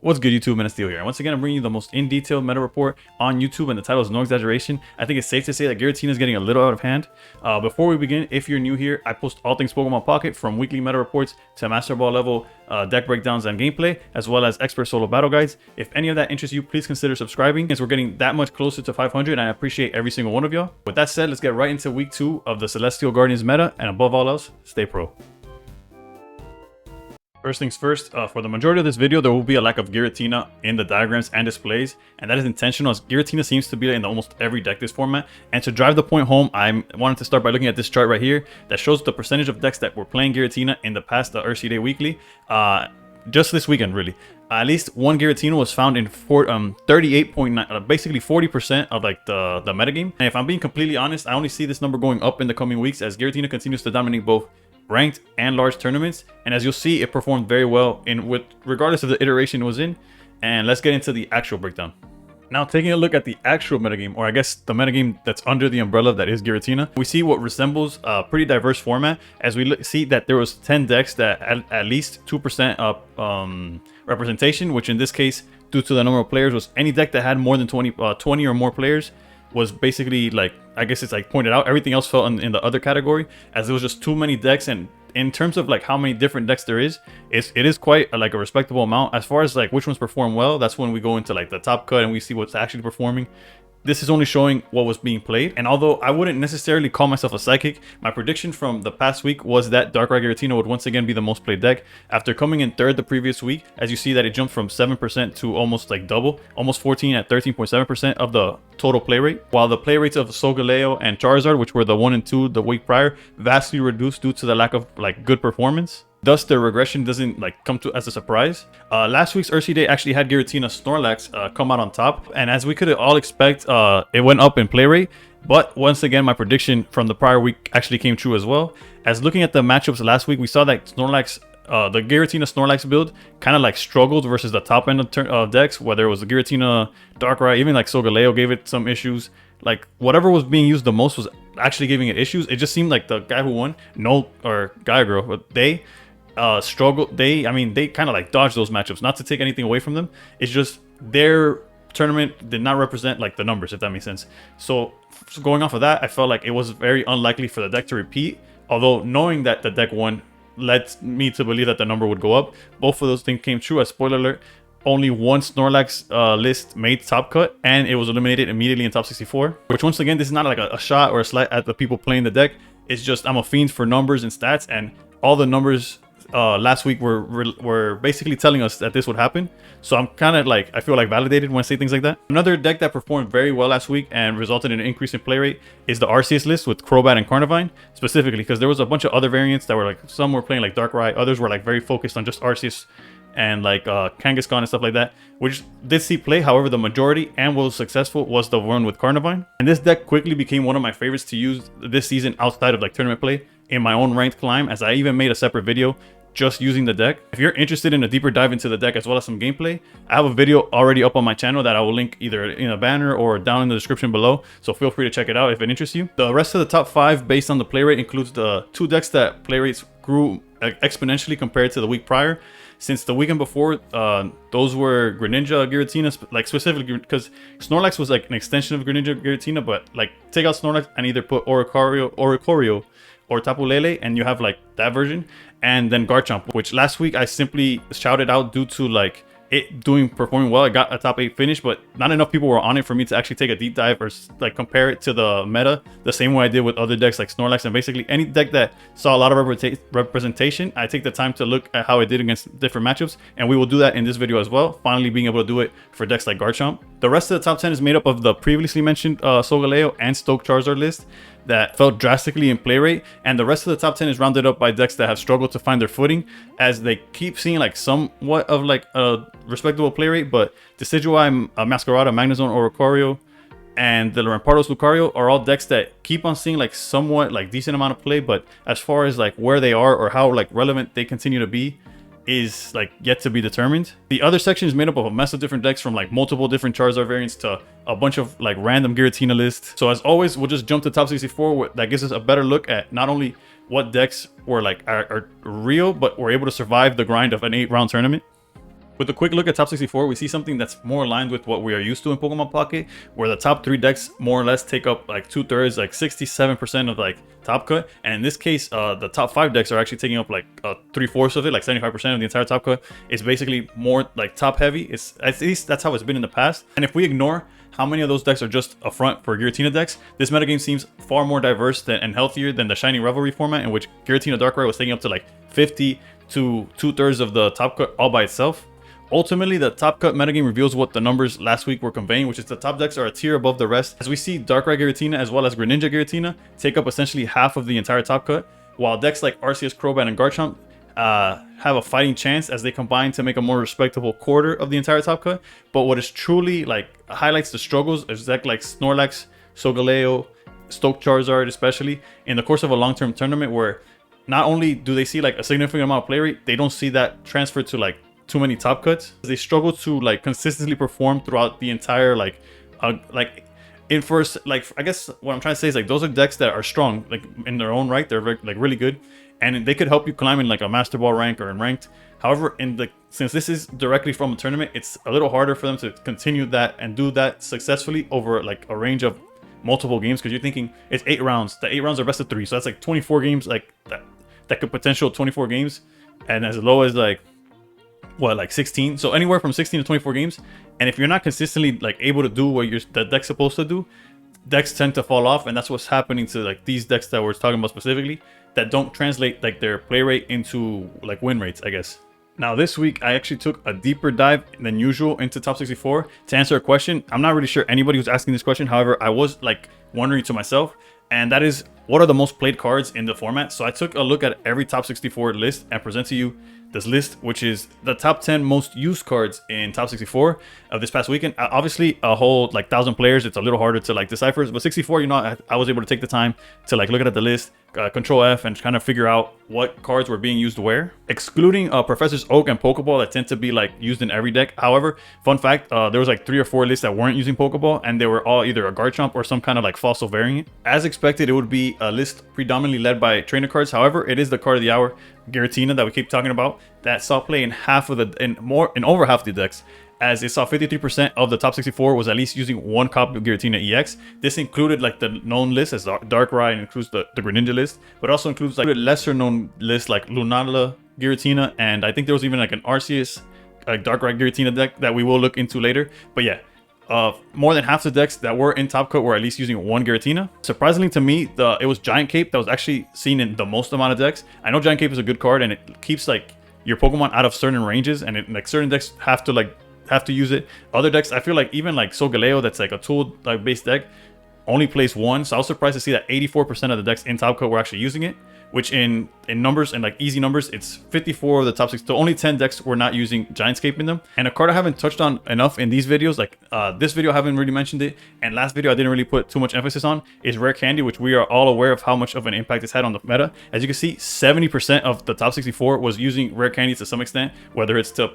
What's good, YouTube? Steel here. And once again, I'm bringing you the most in-detail meta report on YouTube, and the title is no exaggeration. I think it's safe to say that Giratina is getting a little out of hand. Before we begin, if you're new here, I post all things Pokemon Pocket, from weekly meta reports to Master Ball level deck breakdowns and gameplay, as well as expert solo battle guides. If any of that interests you, please consider subscribing, as we're getting that much closer to 500, and I appreciate every single one of y'all. With that said, let's get right into week 2 of the Celestial Guardians meta, and above all else, stay pro. First things first, for the majority of this video, there will be a lack of Giratina in the diagrams and displays, and that is intentional, as Giratina seems to be in almost every deck this format. And to drive the point home, I wanted to start by looking at this chart right here that shows the percentage of decks that were playing Giratina in the past Arceus Day weekly. Just this weekend, really. At least one Giratina was found in 38.9, basically 40% of like the metagame. And if I'm being completely honest, I only see this number going up in the coming weeks as Giratina continues to dominate both ranked and large tournaments, and as you'll see, it performed very well regardless of the iteration it was in. And let's get into the actual breakdown. Now, taking a look at the actual metagame, or I guess the metagame that's under the umbrella that is Giratina, we see what resembles a pretty diverse format, as we see that there was 10 decks that had at least 2% of representation, which in this case, due to the number of players, was any deck that had more than 20 or more players was basically, like, I guess it's like pointed out. Everything else fell in the other category, as there was just too many decks. And in terms of like how many different decks there is, it is quite like a respectable amount. As far as like which ones perform well, that's when we go into like the top cut and we see what's actually performing. This is only showing what was being played, and although I wouldn't necessarily call myself a psychic, my prediction from the past week was that Darkrai Giratina would once again be the most played deck, after coming in third the previous week. As you see that it jumped from 7% to almost like double, almost 14 at 13.7% of the total play rate, while the play rates of Solgaleo and Charizard, which were the 1 and 2 the week prior, vastly reduced due to the lack of like good performance. Thus, the regression doesn't like come to as a surprise. Last week's Arceus Day actually had Giratina Snorlax come out on top, and as we could all expect, it went up in play rate. But once again, my prediction from the prior week actually came true as well. As looking at the matchups last week, we saw that Snorlax, the Giratina Snorlax build, kind of like struggled versus the top end of decks, whether it was the Giratina, Darkrai, even like Solgaleo gave it some issues. Like whatever was being used the most was actually giving it issues. It just seemed like the guy who won, guy or girl, but they struggled. They kind of like dodged those matchups. Not to take anything away from them, it's just their tournament did not represent like the numbers, if that makes sense. So going off of that, I felt like it was very unlikely for the deck to repeat, although knowing that the deck won led me to believe that the number would go up. Both of those things came true, as spoiler alert, only one Snorlax list made top cut, and it was eliminated immediately in top 64, which once again, this is not like a shot or a slight at the people playing the deck. It's just I'm a fiend for numbers and stats, and all the numbers last week were basically telling us that this would happen. So I'm kind of like, I feel like validated when I say things like that. Another deck that performed very well last week and resulted in an increase in play rate is the Arceus list with Crobat and Carnivine, specifically because there was a bunch of other variants that were like, some were playing like Darkrai, others were like very focused on just Arceus and like Kangaskhan and stuff like that, which did see play. However, the majority and what was successful was the one with Carnivine, and this deck quickly became one of my favorites to use this season outside of like tournament play in my own ranked climb, as I even made a separate video just using the deck. If you're interested in a deeper dive into the deck as well as some gameplay, I have a video already up on my channel that I will link either in a banner or down in the description below, so feel free to check it out if it interests you. The rest of the top 5 based on the play rate includes the 2 decks that play rates grew exponentially compared to the week prior. Since the weekend before, those were Greninja, Giratina, like specifically because Snorlax was like an extension of Greninja, Giratina, but like take out Snorlax and either put Oricorio or Tapu Lele, and you have like that version, and then Garchomp, which last week I simply shouted out due to like it performing well. I got a top 8 finish, but not enough people were on it for me to actually take a deep dive or like compare it to the meta the same way I did with other decks like Snorlax. And basically any deck that saw a lot of representation, I take the time to look at how it did against different matchups, and we will do that in this video as well, finally being able to do it for decks like Garchomp. The rest of the top 10 is made up of the previously mentioned Solgaleo and Stoke Charizard list that fell drastically in play rate, and the rest of the top 10 is rounded up by decks that have struggled to find their footing, as they keep seeing like somewhat of like a respectable play rate. But Decidueye, Masquerada, Magnezone, Oricorio, and the Rampardos Lucario are all decks that keep on seeing like somewhat like decent amount of play, but as far as like where they are or how like relevant they continue to be is like yet to be determined. The other section is made up of a mess of different decks, from like multiple different Charizard variants to a bunch of like random Giratina lists. So as always, we'll just jump to top 64. That gives us a better look at not only what decks were like are real, but were able to survive the grind of an 8-round tournament. With a quick look at top 64, we see something that's more aligned with what we are used to in Pokemon Pocket, where the top 3 decks more or less take up like 2/3, like 67% of like top cut. And in this case, the top 5 decks are actually taking up like 3/4 of it, like 75% of the entire top cut. It's basically more like top heavy. It's at least that's how it's been in the past. And if we ignore how many of those decks are just a front for Giratina decks, this metagame seems far more diverse and healthier than the Shiny Revelry format, in which Giratina Darkrai was taking up to like 50 to 2/3 of the top cut all by itself. Ultimately, the top cut metagame reveals what the numbers last week were conveying, which is the top decks are a tier above the rest, as we see Darkrai Giratina as well as Greninja Giratina take up essentially half of the entire top cut, while decks like Arceus, Crobat, and Garchomp have a fighting chance as they combine to make a more respectable quarter of the entire top cut. But what is truly like highlights the struggles is decks like Snorlax, Solgaleo, Stoke Charizard, especially in the course of a long-term tournament, where not only do they see like a significant amount of play rate, they don't see that transfer to like too many top cuts. They struggle to like consistently perform throughout the entire in first, like, I guess what I'm trying to say is like those are decks that are strong like in their own right. They're like really good, and they could help you climb in like a Master Ball rank or in ranked. However, since this is directly from a tournament, it's a little harder for them to continue that and do that successfully over like a range of multiple games, because you're thinking it's 8 rounds. The 8 rounds are best of 3, so that's like 24 games, like that could potential 24 games, and as low as like what, like 16, so anywhere from 16 to 24 games. And if you're not consistently like able to do what the deck's supposed to do, decks tend to fall off, and that's what's happening to like these decks that we're talking about specifically, that don't translate like their play rate into like win rates, I guess. Now this week I actually took a deeper dive than usual into top 64 to answer a question. I'm not really sure anybody was asking this question, however I was like wondering to myself, and that is, what are the most played cards in the format? So I took a look at every top 64 list and present to you this list, which is the top 10 most used cards in top 64 of this past weekend. Obviously a whole like 1,000 players, it's a little harder to like decipher, but 64, you know, I was able to take the time to like look at the list, control F, and kind of figure out what cards were being used where, excluding Professor's Oak and Pokeball that tend to be like used in every deck. However, fun fact, there was like 3 or 4 lists that weren't using Pokeball, and they were all either a Garchomp or some kind of like fossil variant. As expected, it would be a list predominantly led by trainer cards. However, it is the card of the hour, Giratina, that we keep talking about, that saw play in over half the decks, as it saw 53% of the top 64 was at least using one copy of Giratina EX. This included like the known list as Darkrai, and includes the Greninja list, but also includes like lesser known lists like Lunala Giratina, and I think there was even like an Arceus Darkrai Giratina deck that we will look into later. But yeah, more than half the decks that were in top cut were at least using one Giratina. Surprisingly to me, it was Giant Cape that was actually seen in the most amount of decks. I know Giant Cape is a good card, and it keeps like your Pokemon out of certain ranges, and like certain decks have to use it. Other decks, I feel like even like Solgaleo, that's like a tool like based deck, only plays one. So I was surprised to see that 84% of the decks in top cut were actually using it, which in numbers and like easy numbers, it's 54 of the top 6. So only 10 decks were not using Giantscape in them. And a card I haven't touched on enough in these videos, like this video I haven't really mentioned it, and last video I didn't really put too much emphasis on, is Rare Candy, which we are all aware of how much of an impact it's had on the meta. As you can see, 70% of the top 64 was using Rare Candy to some extent, whether it's to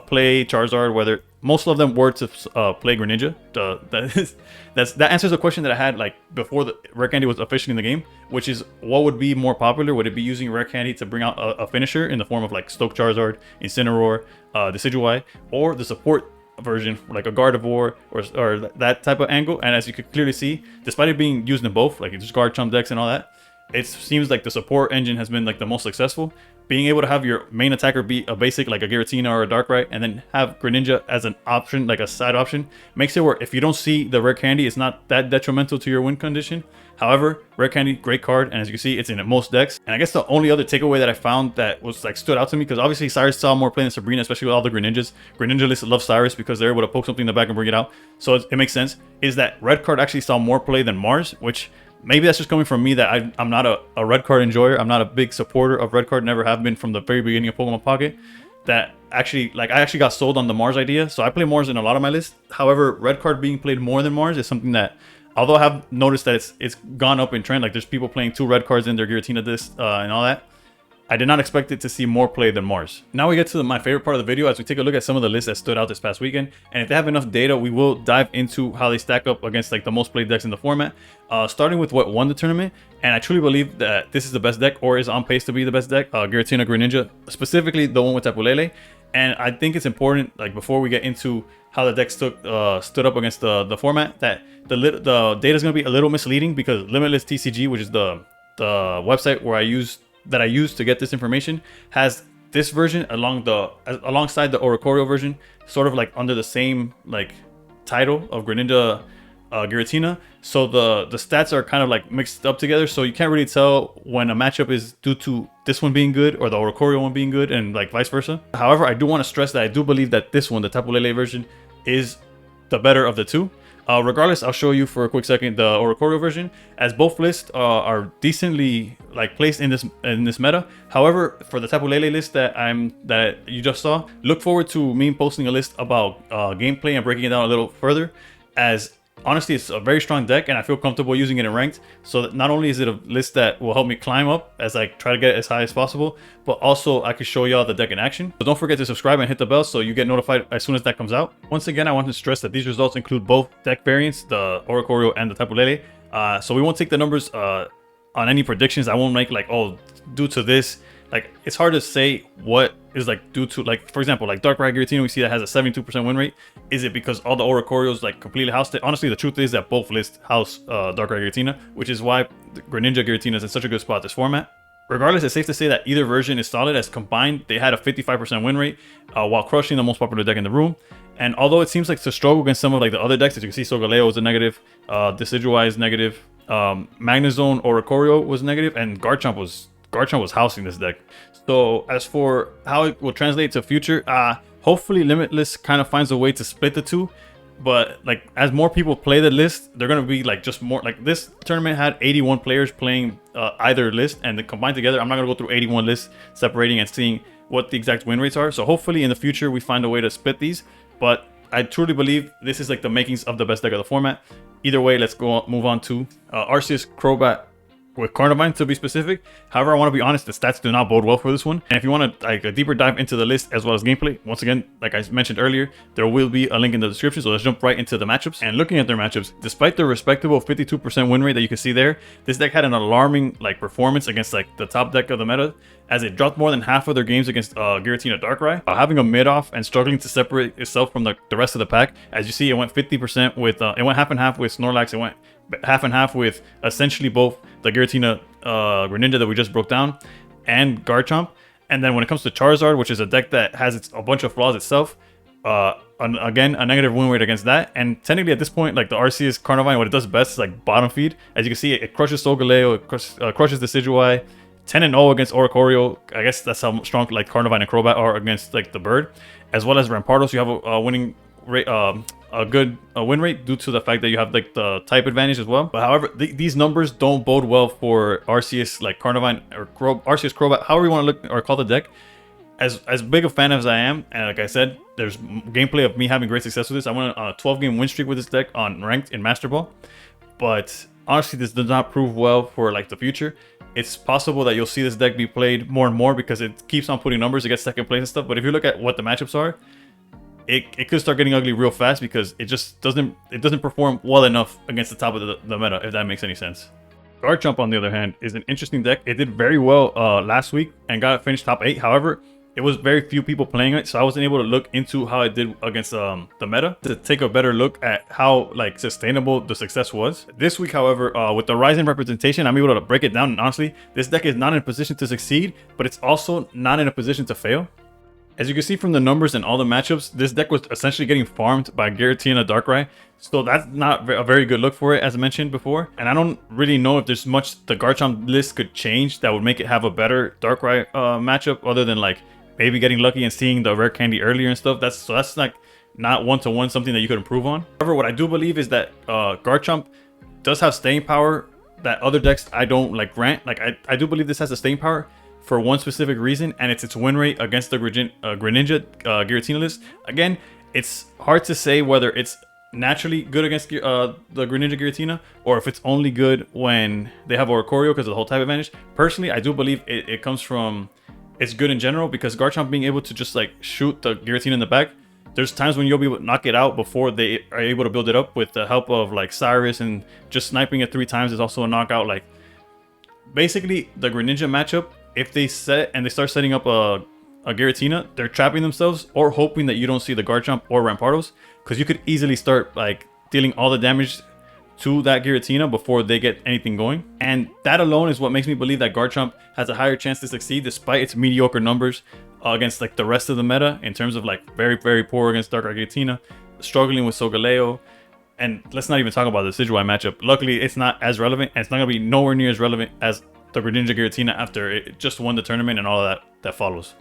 play Charizard, whether most of them were to play Greninja. That answers the question that I had like before the Rare Candy was officially in the game, which is what would be more popular? Would it be using Rare Candy to bring out a finisher in the form of like Stoke Charizard, Incineroar, Decidueye, or the support version like a Gardevoir or that type of angle? And as you could clearly see, despite it being used in both, like just Garchomp decks and all that, it seems like the support engine has been like the most successful. Being able to have your main attacker be a basic like a Giratina or a Darkrai, and then have Greninja as an option, like a side option, makes it where if you don't see the Rare Candy, it's not that detrimental to your win condition. However, Rare Candy, great card, and as you can see, it's in most decks. And I guess the only other takeaway that I found that was like stood out to me, because obviously Cyrus saw more play than Sabrina, especially with all the Greninjas. Greninja list love Cyrus because they're able to poke something in the back and bring it out, so it makes sense. Is that red card actually saw more play than Mars, which maybe that's just coming from me, that I'm not a red card enjoyer. I'm not a big supporter of red card, never have been from the very beginning of Pokemon Pocket. That actually, like, I actually got sold on the Mars idea, so I play Mars in a lot of my lists. However, red card being played more than Mars is something that, although I have noticed that it's gone up in trend, like there's people playing 2 red cards in their Giratina disc and all that, I did not expect it to see more play than Mars. Now we get to my favorite part of the video, as we take a look at some of the lists that stood out this past weekend. And if they have enough data, we will dive into how they stack up against like the most played decks in the format, starting with what won the tournament. And I truly believe that this is the best deck, or is on pace to be the best deck, Giratina Greninja, specifically the one with Tapu Lele. And I think it's important, like before we get into how the deck stood up against the format, that the data is going to be a little misleading, because Limitless TCG, which is the website where I use to get this information, has this version alongside the Oricorio version, sort of like under the same like title of Greninja Giratina. So the stats are kind of like mixed up together, so you can't really tell when a matchup is due to this one being good or the Oricorio one being good, and like vice versa. However, I do want to stress that I do believe that this one, the Tapu Lele version, is the better of the two. Regardless, I'll show you for a quick second the Oricorio version, as both lists are decently like placed in this meta. However, for the Tapu Lele list that you just saw, look forward to me posting a list about gameplay and breaking it down a little further, as honestly, it's a very strong deck, and I feel comfortable using it in ranked. So that not only is it a list that will help me climb up as I try to get as high as possible, but also I can show y'all the deck in action. So don't forget to subscribe and hit the bell so you get notified as soon as that comes out. Once again, I want to stress that these results include both deck variants, the Oricorio and the Tapu Lele. So we won't take the numbers on any predictions. I won't make like, oh, due to this. Like, it's hard to say what is like due to, like, for example, like Darkrai Giratina, we see that has a 72% win rate. Is it because all the Oricorios like completely housed it? Honestly, the truth is that both lists house Darkrai Giratina, which is why Greninja Giratina is in such a good spot this format. Regardless, it's safe to say that either version is solid, as combined they had a 55% win rate while crushing the most popular deck in the room. And although it seems like to struggle against some of like the other decks, as you can see, Solgaleo was a negative, Decidueye is negative, Magnezone Oricorio was negative, and Garchomp was housing this deck. So as for how it will translate to future, hopefully Limitless kind of finds a way to split the two. But like, as more people play the list, they're gonna be like just more like, this tournament had 81 players playing either list, and then combined together, I'm not gonna go through 81 lists separating and seeing what the exact win rates are. So hopefully in the future we find a way to split these. But I truly believe this is like the makings of the best deck of the format. Either way, let's move on to Arceus Crobat with Carnivine, to be specific. However, I want to be honest, the stats do not bode well for this one. And if you want to like a deeper dive into the list as well as gameplay, once again, like I mentioned earlier, there will be a link in the description. So let's jump right into the matchups. And looking at their matchups, despite the respectable 52% win rate that you can see there, this deck had an alarming like performance against like the top deck of the meta, as it dropped more than half of their games against Giratina Darkrai, having a mid-off and struggling to separate itself from the rest of the pack. As you see, it went 50% with, it went half and half with Snorlax, it went half and half with essentially both the Giratina Greninja that we just broke down and Garchomp. And then when it comes to Charizard, which is a deck that has a bunch of flaws itself, again, a negative win rate against that. And technically at this point, like the Arceus Carnivine, what it does best is like bottom feed. As you can see, it crushes Solgaleo, it crushes Decidueye, 10-0 against Oricorio. I guess that's how strong like Carnivine and Crobat are against like the bird. As well as Rampardos, you have a winning rate, a good win rate due to the fact that you have like the type advantage as well. But however, these numbers don't bode well for Arceus like Carnivine or Arceus Crobat, however you want to look or call the deck. As big a fan as I am, and like I said, there's gameplay of me having great success with this. I went on a 12-game win streak with this deck on ranked in Master Ball. But honestly, this does not prove well for like the future. It's possible that you'll see this deck be played more and more because it keeps on putting numbers to get second place and stuff. But if you look at what the matchups are, it could start getting ugly real fast, because it just doesn't perform well enough against the top of the meta, if that makes any sense. Garchomp, on the other hand, is an interesting deck. It did very well last week and got finished top 8. However, it was very few people playing it, so I wasn't able to look into how it did against the meta to take a better look at how like sustainable the success was. This week, however, with the rise in representation, I'm able to break it down. And honestly, this deck is not in a position to succeed, but it's also not in a position to fail. As you can see from the numbers and all the matchups, this deck was essentially getting farmed by Giratina Darkrai. So that's not a very good look for it, as I mentioned before. And I don't really know if there's much the Garchomp list could change that would make it have a better Darkrai matchup, other than like maybe getting lucky and seeing the rare candy earlier and stuff. That's like not one-to-one something that you could improve on. However, what I do believe is that Garchomp does have staying power that other decks I don't like grant. Like I do believe this has a staying power for one specific reason, and it's its win rate against the Greninja Giratina list. Again, it's hard to say whether it's naturally good against the Greninja Giratina, or if it's only good when they have Oricorio because of the whole type advantage. Personally, I do believe it comes from it's good in general, because Garchomp being able to just like shoot the Giratina in the back, there's times when you'll be able to knock it out before they are able to build it up with the help of like Cyrus, and just sniping it 3 times is also a knockout. Like basically the Greninja matchup, if they set and they start setting up a a Giratina, they're trapping themselves or hoping that you don't see the Garchomp or Rampardos, because you could easily start like dealing all the damage to that Giratina before they get anything going. And that alone is what makes me believe that Garchomp has a higher chance to succeed despite its mediocre numbers against like the rest of the meta, in terms of like very, very poor against Darkrai Giratina, struggling with Solgaleo. And let's not even talk about the Decidueye matchup. Luckily, it's not as relevant, and it's not going to be nowhere near as relevant as the Greninja Giratina after it just won the tournament and all of that follows.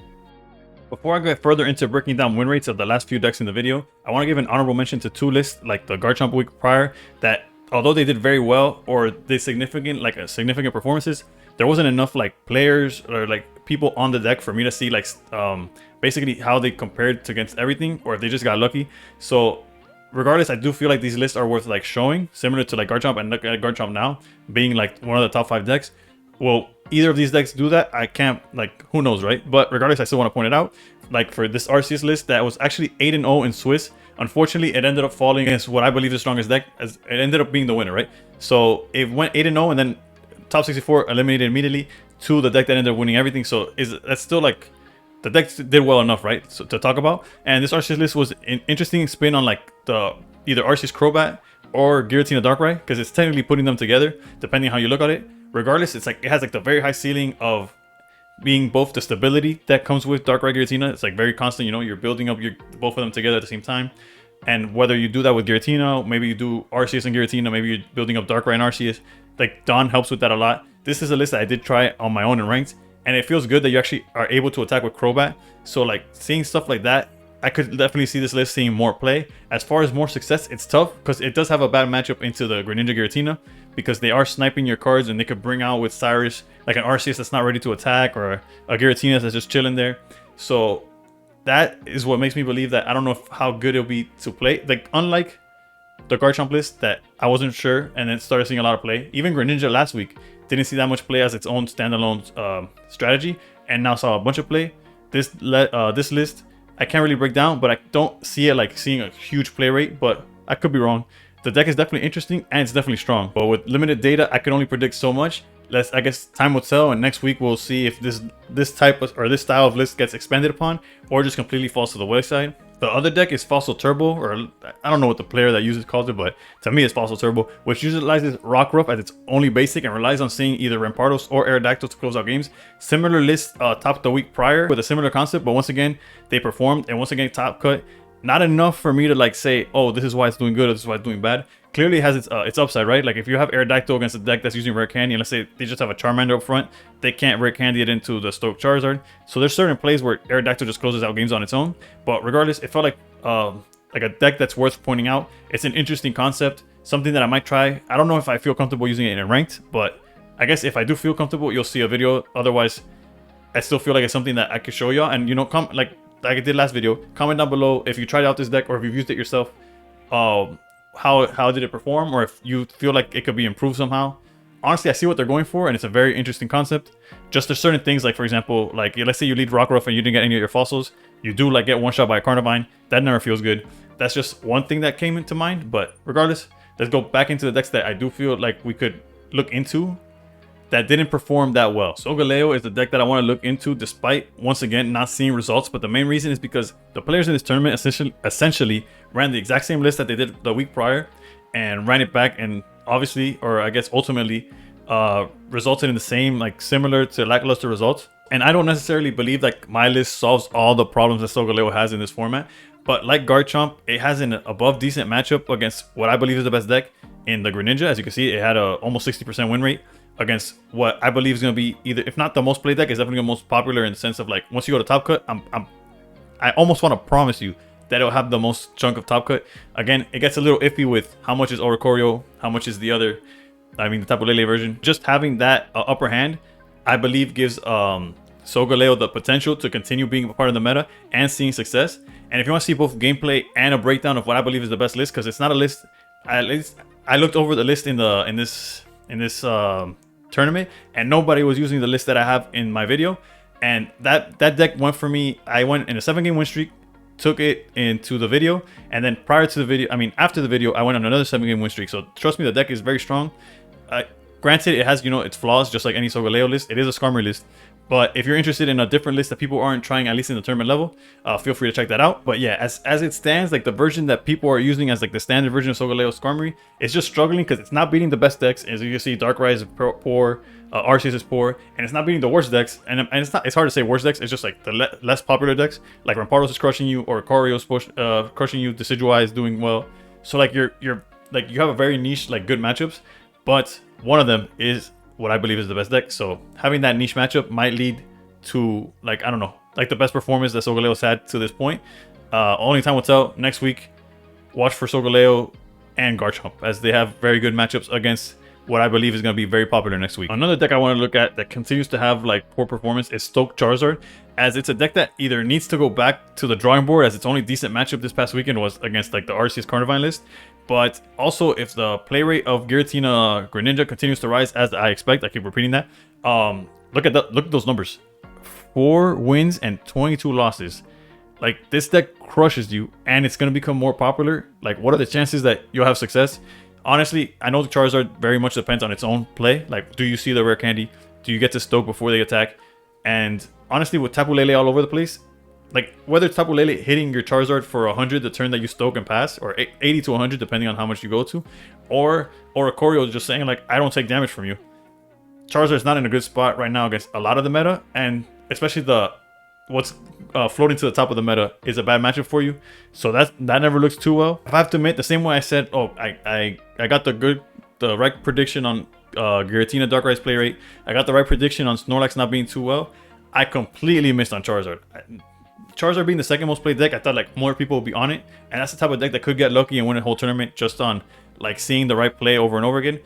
Before I get further into breaking down win rates of the last few decks in the video, I want to give an honorable mention to two lists like the Garchomp week prior that, although they did very well or did significant performances, there wasn't enough like players or like people on the deck for me to see like basically how they compared to against everything, or if they just got lucky. So regardless, I do feel like these lists are worth like showing, similar to like Garchomp, and look at Garchomp now being like one of the top 5 decks. Well, either of these decks do that, I can't, like, who knows, right? But regardless, I still want to point it out. Like for this Arceus list that was actually 8-0 in Swiss, unfortunately it ended up falling against what I believe is the strongest deck, as it ended up being the winner, right? So it went 8-0 and then top 64 eliminated immediately to the deck that ended up winning everything. So that's still like, the deck did well enough, right? So to talk about. And this Arceus list was an interesting spin on like the either Arceus Crobat or Giratina Darkrai, because it's technically putting them together depending on how you look at it. Regardless, it's like it has like the very high ceiling of being both the stability that comes with Darkrai Giratina. It's like very constant, you know, you're building up both of them together at the same time. And whether you do that with Giratina, maybe you do Arceus and Giratina, maybe you're building up Darkrai and Arceus, like Dawn helps with that a lot. This is a list that I did try on my own in ranked, and it feels good that you actually are able to attack with Crobat. So like seeing stuff like that, I could definitely see this list seeing more play. As far as more success, it's tough because it does have a bad matchup into the Greninja Giratina, because they are sniping your cards and they could bring out with Cyrus like an Arceus that's not ready to attack, or a Giratina that's just chilling there. So that is what makes me believe that I don't know how good it'll be to play. Like unlike the Garchomp list that I wasn't sure and then started seeing a lot of play. Even Greninja last week didn't see that much play as its own standalone strategy, and now saw a bunch of play. This list I can't really break down, but I don't see it like seeing a huge play rate, but I could be wrong. The deck is definitely interesting and it's definitely strong, but with limited data, I can only predict so much. I guess time will tell, and next week we'll see if this type of, or this style of list gets expanded upon or just completely falls to the wayside. The other deck is Fossil Turbo, or I don't know what the player that uses calls it, but to me it's Fossil Turbo, which utilizes Rockruff as its only basic and relies on seeing either Rampardos or Aerodactyl to close out games. Similar list topped the week prior with a similar concept, but once again they performed, and once again top cut. Not enough for me to like say, oh, this is why it's doing good or this is why it's doing bad. Clearly it has its upside, right? Like if you have Aerodactyl against a deck that's using Rare Candy, and let's say they just have a Charmander up front, they can't Rare Candy it into the Stoke Charizard. So there's certain plays where Aerodactyl just closes out games on its own. But regardless, it felt like a deck that's worth pointing out. It's an interesting concept, something that I might try. I don't know if I feel comfortable using it in ranked, but I guess if I do feel comfortable, you'll see a video. Otherwise, I still feel like it's something that I could show y'all. And you know, like I did last video, comment down below if you tried out this deck or if you've used it yourself. How did it perform, or if you feel like it could be improved somehow. Honestly, I see what they're going for, and it's a very interesting concept. Just there's certain things, like for example, like let's say you lead Rockruff and you didn't get any of your fossils, you do like get one shot by a Carnivine. That never feels good. That's just one thing that came into mind. But regardless, let's go back into the decks that I do feel like we could look into that didn't perform that well. Solgaleo is the deck that I want to look into, despite once again not seeing results. But the main reason is because the players in this tournament essentially ran the exact same list that they did the week prior and ran it back, and obviously, or I guess ultimately, resulted in the same, like similar to lackluster results. And I don't necessarily believe like my list solves all the problems that Solgaleo has in this format, but like Garchomp, it has an above decent matchup against what I believe is the best deck in the Greninja. As you can see, it had a almost 60% win rate against what I believe is going to be either, if not the most played deck, is definitely the most popular, in the sense of like once you go to top cut, I almost want to promise you that it'll have the most chunk of top cut. Again, it gets a little iffy with how much is Oricorio, how much is the other, I mean the Tapu Lele version. Just having that upper hand, I believe gives Solgaleo the potential to continue being a part of the meta and seeing success. And if you want to see both gameplay and a breakdown of what I believe is the best list, because it's not a list, at least I looked over the list in this tournament, and nobody was using the list that I have in my video. And that deck went for me. I went in a 7-game win streak, took it into the video, and then prior to the video, I mean after the video, I went on another 7-game win streak. So trust me, the deck is very strong. Granted, it has, you know, its flaws, just like any Solgaleo list. It is a Skarmory list, But if you're interested in a different list that people aren't trying, at least in the tournament level, feel free to check that out. But yeah, as it stands, like the version that people are using as like the standard version of Solgaleo Skarmory, it's just struggling because it's not beating the best decks. As you can see, Darkrai is poor, Arceus is poor, and it's not beating the worst decks. And it's hard to say worst decks. It's just like the less popular decks. Like Rampardos is crushing you, or Oricorio is crushing you. Decidueye is doing well. So like you have a very niche like good matchups, but one of them is what I believe is the best deck. So having that niche matchup might lead to, like, I don't know, like the best performance that Solgaleo's had to this point. Only time will tell. Next week, watch for Solgaleo and Garchomp, as they have very good matchups against what I believe is going to be very popular next week. Another deck I want to look at that continues to have like poor performance is Stoke Charizard, as it's a deck that either needs to go back to the drawing board, as its only decent matchup this past weekend was against like the Arceus Carnivine list. But also, if the play rate of Giratina Greninja continues to rise, as I expect, I keep repeating that. Look at those numbers: 4 wins and 22 losses. Like, this deck crushes you, and it's gonna become more popular. Like, what are the chances that you'll have success? Honestly, I know the Charizard very much depends on its own play. Like, do you see the rare candy? Do you get to Stoke before they attack? And honestly, with Tapu Lele all over the place, like, whether it's Tapu Lele hitting your Charizard for 100 the turn that you Stoke and pass, or 80 to 100 depending on how much you go to, or Oricorio just saying like, I don't take damage from you. Charizard's not in a good spot right now against a lot of the meta, and especially what's floating to the top of the meta is a bad matchup for you. So that never looks too well. If I have to admit, the same way I said, oh, I got the right prediction on Giratina Darkrai's play rate, I got the right prediction on Snorlax not being too well, I completely missed on Charizard. Charizard being the second most played deck, I thought like more people would be on it, and that's the type of deck that could get lucky and win a whole tournament just on like seeing the right play over and over again.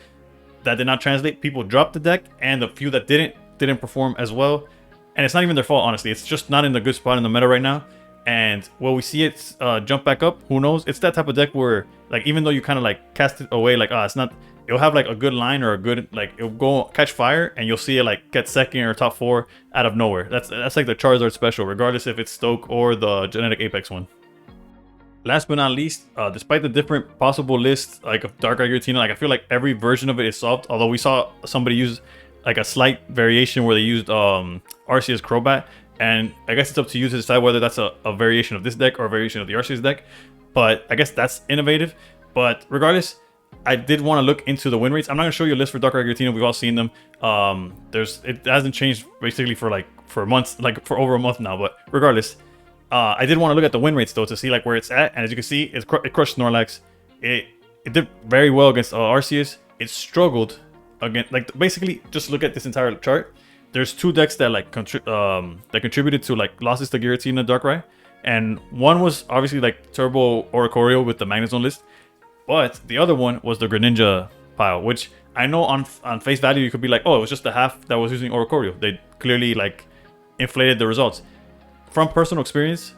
That did not translate. People dropped the deck, and the few that didn't perform as well. And it's not even their fault, honestly. It's just not in the good spot in the meta right now. And will we see it jump back up? Who knows? It's that type of deck where, like, even though you kind of like cast it away, like, it's not. It'll have like a good line or a good, like, it'll go catch fire, and you'll see it like get second or top 4 out of nowhere. That's like the Charizard special, regardless if it's Stoke or the Genetic Apex one. Last but not least, despite the different possible lists like of Darkrai Giratina, like, I feel like every version of it is solved. Although we saw somebody use like a slight variation where they used Arceus Crobat, and I guess it's up to you to decide whether that's a variation of this deck or a variation of the Arceus deck. But I guess that's innovative. But regardless, I did want to look into the win rates. I'm not gonna show you a list for Darkrai Giratina. We've all seen them. It hasn't changed basically for months, like for over a month now. But regardless, I did want to look at the win rates though to see like where it's at. And as you can see, it crushed Snorlax. It did very well against Arceus. It struggled again. Like, basically, just look at this entire chart. There's 2 decks that like that contributed to like losses to Giratina Darkrai, and one was obviously like Turbo Oricorio with the Magnezone list. But the other one was the Greninja pile, which I know on face value you could be like, oh, it was just the half that was using Oricorio. They clearly like inflated the results. From personal experience,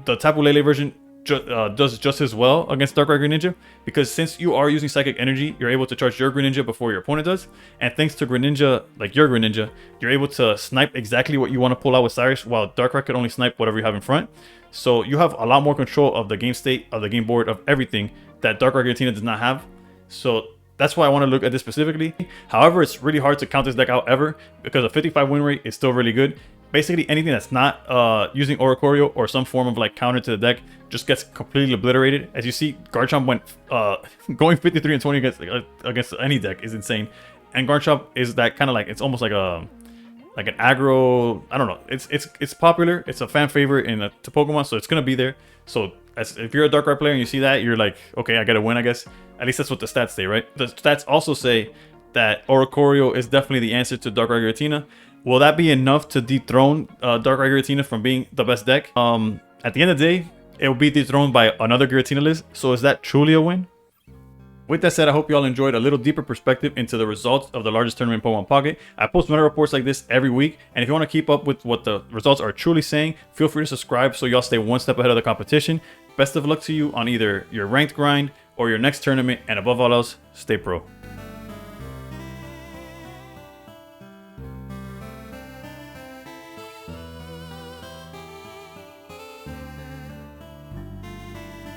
the Tapu Lele version does just as well against Darkrai Greninja, because since you are using Psychic Energy, you're able to charge your Greninja before your opponent does, and thanks to Greninja, like your Greninja, you're able to snipe exactly what you want to pull out with Cyrus, while Darkrai could only snipe whatever you have in front. So you have a lot more control of the game state, of the game board, of everything that Darkrai Giratina does not have. So that's why I want to look at this specifically. However, it's really hard to count this deck out ever, because a 55 win rate is still really good. Basically, anything that's not using Oricorio or some form of like counter to the deck just gets completely obliterated. As you see, Garchomp went going 53 and 20 against any deck is insane. And Garchomp is that kind of like, it's almost like an aggro. I don't know. It's popular. It's a fan favorite to Pokemon, so it's gonna be there. So if you're a Darkrai player and you see that, you're like, okay, I gotta win, I guess. At least that's what the stats say, right? The stats also say that Oricorio is definitely the answer to Darkrai Giratina. Will that be enough to dethrone Darkrai Giratina from being the best deck? At the end of the day, it will be dethroned by another Giratina list. So is that truly a win? With that said, I hope you all enjoyed a little deeper perspective into the results of the largest tournament in Pokemon Pocket. I post meta reports like this every week, and if you want to keep up with what the results are truly saying, feel free to subscribe so y'all stay one step ahead of the competition. Best of luck to you on either your ranked grind or your next tournament, and above all else, stay pro.